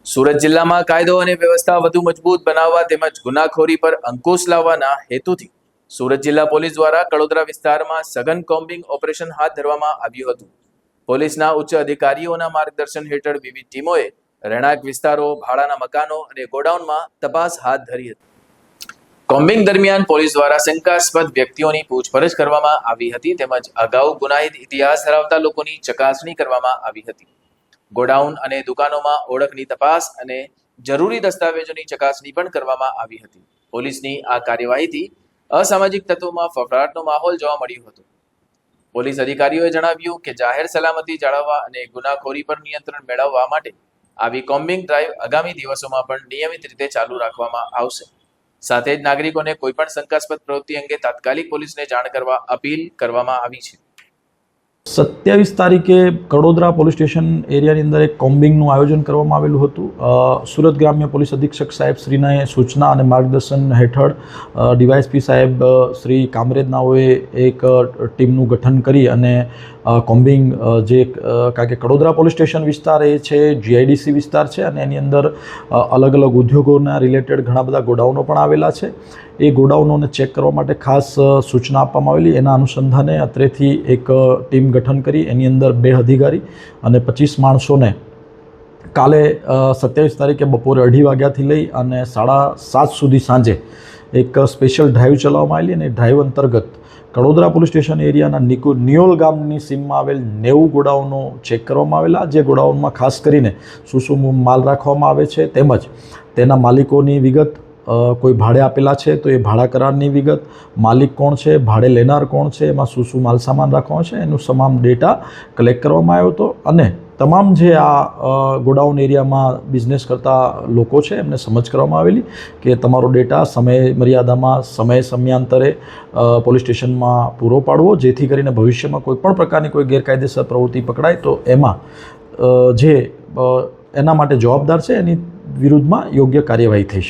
સુરત જિલ્લામાં કાયદો અને વ્યવસ્થા વધુ મજબૂત બનાવવા તેમજ ગુનાખોરી પર અંકુશ લાવવાના હેતુથી સુરત જિલ્લા પોલીસ દ્વારા કડોદરા વિસ્તારમાં સઘન કોમ્બિંગ ઓપરેશન હાથ ધરવામાં આવ્યું હતું. પોલીસના ઉચ્ચ અધિકારીઓના માર્ગદર્શન હેઠળ વિવિધ ટીમોએ રહેણાંક વિસ્તારો, ભાડાના મકાનો અને ગોડાઉનમાં તપાસ હાથ ધરી હતી. કોમ્બિંગ દરમિયાન પોલીસ દ્વારા શંકાસ્પદ વ્યક્તિઓની પૂછપરછ કરવામાં આવી હતી તેમજ અગાઉ ગુનાહિત ઇતિહાસ ધરાવતા લોકોની ચકાસણી કરવામાં આવી હતી. ગોડાઉન અને દુકાનોમાં ઓળખની તપાસ અને જરૂરી દસ્તાવેજોની ચકાસણી પણ કરવામાં આવી હતી. પોલીસની આ કાર્યવાહીથી અસામાજિક તત્વોમાં ફફડાટનો માહોલ જોવા મળ્યો હતો. પોલીસ અધિકારીઓએ જણાવ્યું કે જાહેર સલામતી જાળવવા અને ગુનાખોરી પર નિયંત્રણ મેળવવા માટે આવી કોમ્બિંગ ડ્રાઈવ આગામી દિવસોમાં પણ નિયમિત રીતે ચાલુ રાખવામાં આવશે. સાથે જ નાગરિકોને કોઈપણ શંકાસ્પદ પ્રવૃત્તિ અંગે તાત્કાલિક પોલીસને જાણ કરવા અપીલ કરવામાં આવી છે. 27 તારીખે કડોદરા પોલીસ સ્ટેશન એરિયાની અંદર એક કોમ્બિંગનું આયોજન કરવામાં આવેલું હતું. સુરત ગ્રામ્ય પોલીસ અધિક્ષક સાહેબ શ્રીના સૂચના અને માર્ગદર્શન હેઠળ ડીવાયએસપી સાહેબ શ્રી કામરેજનાઓએ એક ટીમનું ગઠન કરી અને કોમ્બિંગ જે કારણ કે કડોદરા પોલીસ સ્ટેશન વિસ્તાર એ છે જીઆઈડીસી વિસ્તાર છે અને એની અંદર અલગ અલગ ઉદ્યોગોના રિલેટેડ ઘણા બધા ગોડાઉનો પણ આવેલા છે. એ ગોડાઉનોને ચેક કરવા માટે ખાસ સૂચના આપવામાં આવેલી. એના અનુસંધાને અત્રેથી એક ટીમ ગઠન કરી એની અંદર 2 અધિકારી અને 25 માણસોને કાલે 27 તારીખે બપોરે 2:30 વાગ્યાથી લઈ અને 7:30 સુધી સાંજે એક સ્પેશિયલ ડ્રાઈવ ચલાવવામાં આવેલી અને ડ્રાઈવ અંતર્ગત કડોદરા પોલીસ સ્ટેશન એરિયાના નિયોલ ગામની સીમમાં આવેલ 90 ગોડાઉનો ચેક કરવામાં આવેલા. જે ગોડાઉનમાં ખાસ કરીને શું માલ રાખવામાં આવે છે તેમજ તેના માલિકોની વિગત, કોઈ ભાડે આપેલા છે તો એ ભાડા કરારની વિગત, માલિક કોણ છે, ભાડે લેનાર કોણ છે, એમાં શું માલ સામાન રાખવાનો છે, એનું તમામ ડેટા કલેક્ટ કરવામાં આવ્યો હતો. અને તમામ જે આ ગોડાઉન એરિયામાં બિઝનેસ કરતા લોકો છે એમને સમજ કરવામાં આવેલી કે તમારો ડેટા સમય મર્યાદામાં સમયાંતરે પોલીસ સ્ટેશનમાં પૂરો પાડવો, જેથી કરીને ભવિષ્યમાં કોઈ પણ પ્રકારની કોઈ ગેરકાયદેસર પ્રવૃત્તિ પકડાય તો એમાં જે એના માટે જવાબદાર છે એની વિરુદ્ધમાં યોગ્ય કાર્યવાહી થઈ શકે.